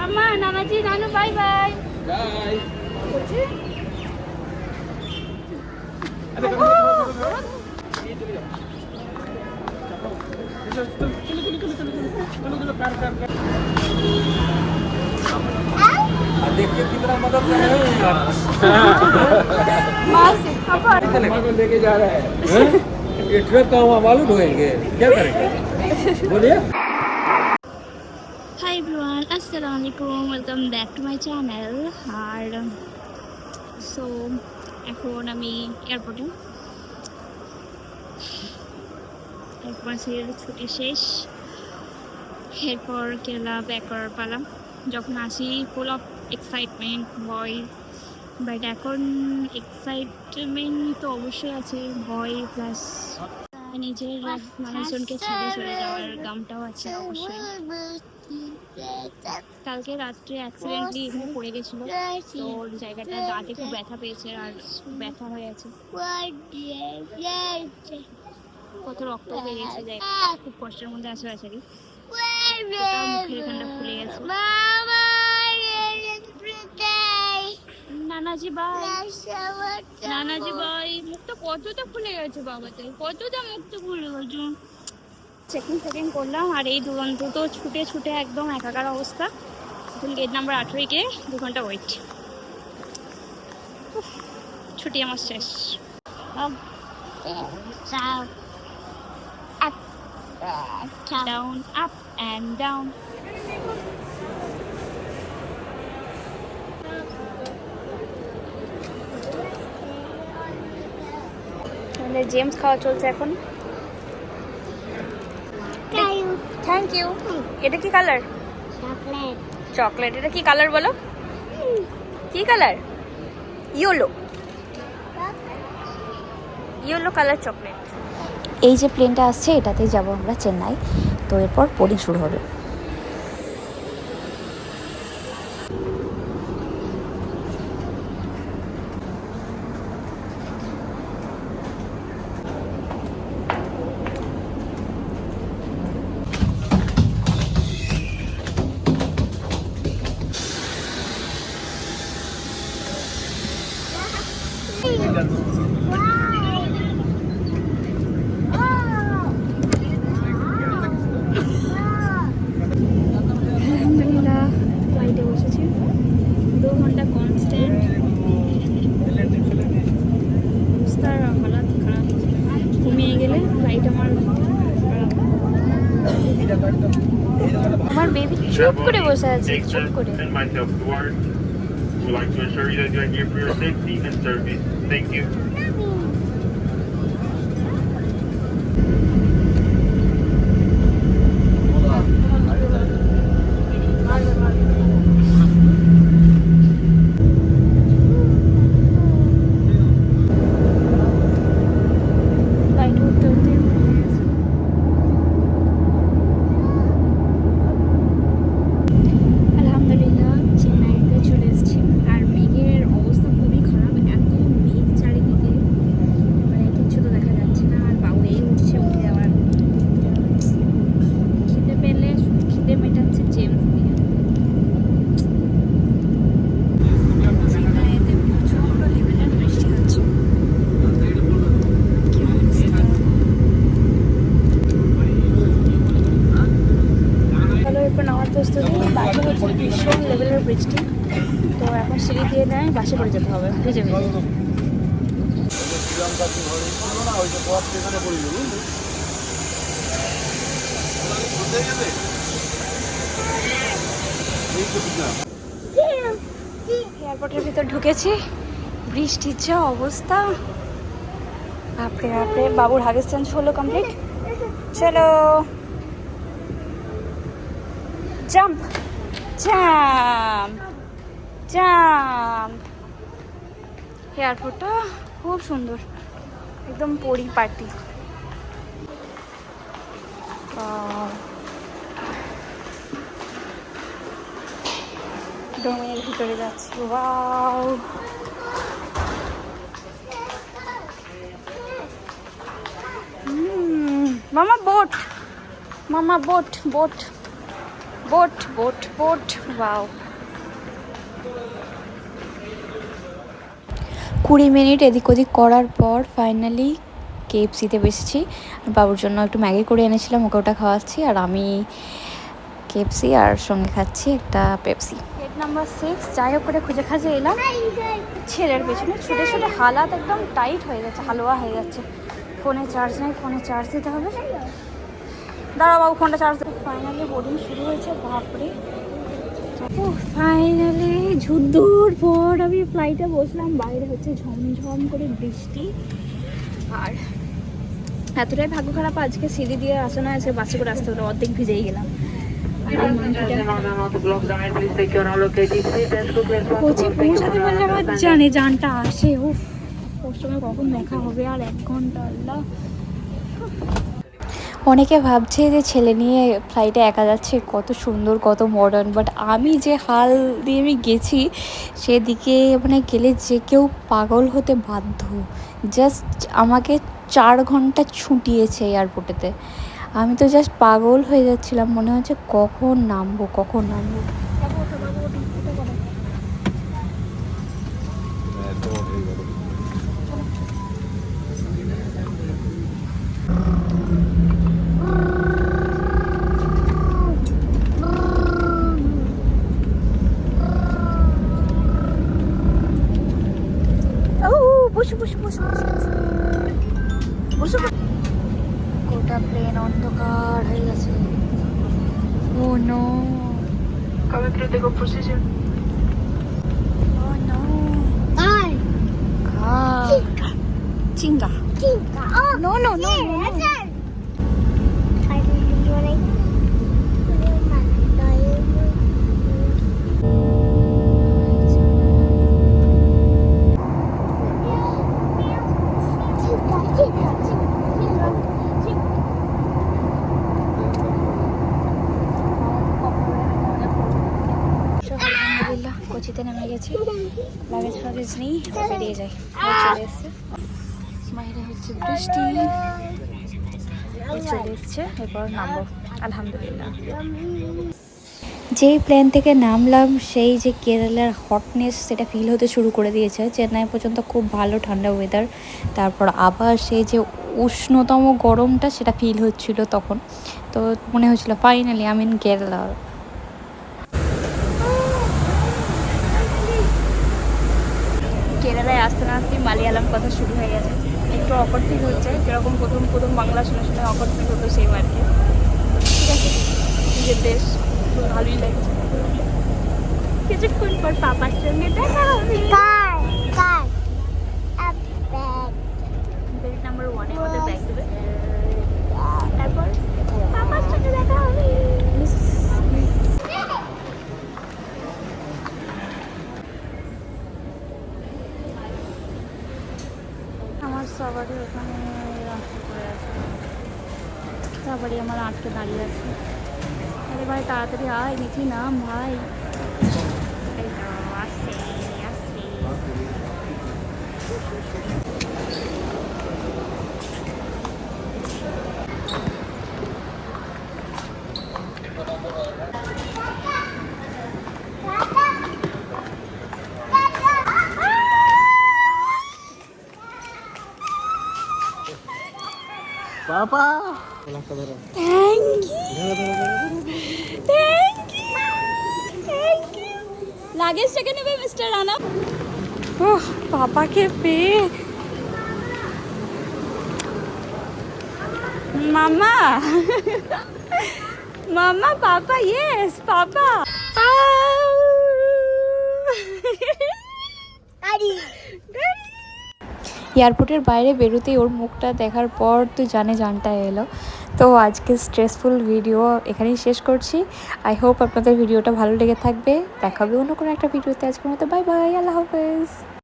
আম্মা নানাজি নানু bye bye bye. देखिए कितना मदद कर रहे हो यार। लेके जा रहा है ये ट्रक का हुआ मालूम ढोएंगे क्या करेंगे बोलिए। হাই এভরিওয়ান, আসসালামু আলাইকুম, welcome back to my channel. আর সো এখন আমি এয়ারপোর্টে, এরপর সিরিয়ালের ছুটি শেষ, এরপর কেরালা ব্যাক করার পালা। যখন আসি ফুল অফ এক্সাইটমেন্ট ভয়, বাট এখন এক্সাইটমেন্ট তো অবশ্যই আছে, ভয় প্লাস নিজের মানুষজনকে ছেড়ে চলে যাওয়ার গামটাও আছে অবশ্যই। কালকে রাত্রে অ্যাক্সিডেন্টলি এখানে পড়ে গেছিল, তো জায়গাটা গাতে খুব ব্যথা পেয়েছে আর ব্যথা হয়ে আছে, কত রক্ত বেরিয়েছে, জায়গা খুব কষ্টের মধ্যে আছে বেচারি, মুখের এখানটা ফুলে গেছে। নানাজি বাই, নানাজি বাই, মুখটা কতটা ফুলে গেছে বাবাতে, কতটা মুখটা ফুলে গেছে। চেকিং করলাম আর এই দুটো ছুটে ছুটে একদম একাকার অবস্থা। এখন গেট নাম্বার 18 কে 2 ঘন্টা ওয়েট। ছুটি আমার শেষ। Down up and down. Gems খাওয়া চলছে এখন। Thank you. এটা কি কালার? চকলেট। চকলেট। এটা কি কালার বলো? কি colour? Yellow, yellow colour chocolate. এই যে প্লেনটা আসছে এটাতেই যাব আমরা চেন্নাই, তো এরপর বোর্ডিং শুরু হবে। আলহামদুলিল্লাহ ফ্লাইটে বসেছি, 2 ঘন্টা কনস্ট্যান্ট, অবস্থার হালাত খারাপ। ঘুমিয়ে গেলে ফ্লাইট আমার বেবি চুপ করে বসে আছে, চুপ করে। We'd like to assure you that you are here for your safety and service. Thank you. Flight উঠতে উঠতে আলহামদুলিল্লাহ চেন্নাইতে চলে এসেছি। আর মেঘের অবস্থা খুবই খারাপ, এত মেঘ চারিদিকে, মানে কিচ্ছু তো দেখা যাচ্ছে না। আর বাবু এই উঠছে, উঠে যাওয়ার খিদে পেলে খিদে মেটাচ্ছে জেমস দিয়ে। চেন্নাইতে প্রচন্ড লেভেলের বৃষ্টি হচ্ছে। হ্যালো, এরপর নামার প্রস্তুতি। বাসে হচ্ছে ভীষণ লেভেলের বৃষ্টি, তো এখন সিঁড়ি দিয়ে নেয় বাসে করে যেতে হবে ভিজে ভিজে। এয়ারপোর্টের ভিতর ঢুকেছি, বৃষ্টির যা অবস্থা, বাপরে বাপরে। বাবুর হাগেস চেঞ্জ হলো কমপ্লিট। চলো জাম্প জাম্প জাম্প। এয়ারপোর্টটা খুব সুন্দর, একদম পরিপাটি। ডোমের ভিতরে যাচ্ছি। ওয়াও, মামা বোট, মামা boat boat. Boat boat boat, wow. 20 minute এদিক ওদিক করার পর ফাইনালি KFC-তে বসেছি। বাবুর জন্য একটু ম্যাগি করে এনেছিলাম, ওকে ওটা খাওয়াচ্ছি, আর আমি KFC আর সঙ্গে খাচ্ছি একটা পেপসি। গেট নাম্বার 6 যাই হোক করে খুঁজে খাজে এলাম। ছেলের পেছনে ছুটে ছুটে হালাত একদম টাইট হয়ে যাচ্ছে, হালুয়া হয়ে যাচ্ছে। ফোনে চার্জ নেই, ফোনে চার্জ দিতে হবে। দাঁড়াও বাবু, ফোনটা চার্জ দেবো। ফাইনালি বোর্ডিং শুরু হয়েছে, বাপরে। ফাইনালি যুদ্ধর পর আমি ফ্লাইটে বসলাম। বাইরে হচ্ছে ঝমঝম করে বৃষ্টি, আর এতটাই ভাগ্য খারাপ আজকে সিঁড়ি দিয়ে আসা না, আজকে বাসে করে আসতে হলো, অর্ধেক ভিজেই গেলাম। কোচে পৌঁছাতে পারলে আমার জানে জানটা আসে। উফ, ওর সঙ্গে কখন দেখা হবে, আর 1 ঘন্টা, আল্লাহ। অনেকে ভাবছে যে ছেলে নিয়ে ফ্লাইটে একা যাচ্ছে, কত সুন্দর কত মডার্ন, বাট আমি যে হাল দিয়ে আমি গেছি সেদিকে মানে গেলে যে কেউ পাগল হতে বাধ্য। জাস্ট আমাকে 4 ঘন্টা ছুটিয়েছে এয়ারপোর্টেতে। আমি তো জাস্ট পাগল হয়ে যাচ্ছিলাম, মনে হচ্ছে কখন নামবো কখন নামবো। বসু বসু বসু বসু। গোটা প্লেন অন্ধকার হয়ে গেছে। Oh no, Coming through the position. Oh no. চিঙ্গা নো নো নো নো। আলহামদুলিল্লাহ কোচিতে নেমে গেছি, লাগেজ ফাগেজ নেই, বেরিয়ে যাই। চলে এসছে, বাইরে হচ্ছে বৃষ্টি, চলে এসছে, এরপর নামবো আলহামদুলিল্লাহ। যেই প্লেন থেকে নামলাম সেই যে কেরালার হটনেস সেটা ফিল হতে শুরু করে দিয়েছে। চেন্নাই পর্যন্ত খুব ভালো ঠান্ডা ওয়েদার, তারপর আবার সেই যে উষ্ণতম গরমটা সেটা ফিল হচ্ছিল তখন। তো মনে হচ্ছিল ফাইনালি আমি ইন কেরালা। কেরালায় আসতে না আসতেই মালায়ালাম কথা শুরু হয়ে গেছে, একটু অকওয়ার্ড ফিল হচ্ছে, যেরকম প্রথম বাংলা শুনে শুনে অকওয়ার্ড ফিল হতো সেই আর কি। ঠিক আছে, নিজের দেশ, খুব ভালোই লাগছে। কিছুক্ষণ পর পাপার সঙ্গে দেখা হবে। বেল্ট নাম্বার 1 এ আমাদের ব্যাগ দেবে, তারপর পাপার সঙ্গে দেখা হবে। আমার সবারই ওখানে রাস্তা করে আছে, সবারই আমার আটকে দাঁড়িয়ে আছে। আরে ভাই তাড়াতাড়ি আয়, নিচে নাম ভাই। আসছে আসছে। पापा thank you thank you thank you. লাগেজটাকে নেবে মিস্টার রানা। ওহ, পাপাকে পেয়ে মামা মামা পাপা, ইয়েস পাপা। এয়ারপোর্টের বাইরে বেরোতেই ওর মুখটা দেখার পর তো জানটা এলো। তো আজকে স্ট্রেসফুল ভিডিও এখানেই শেষ করছি। আই হোপ আপনাদের ভিডিওটা ভালো লেগে থাকবে। দেখা হবে অন্য কোনো একটা ভিডিওতে। আজকের মতো বাই বাই, আল্লাহ হাফেজ।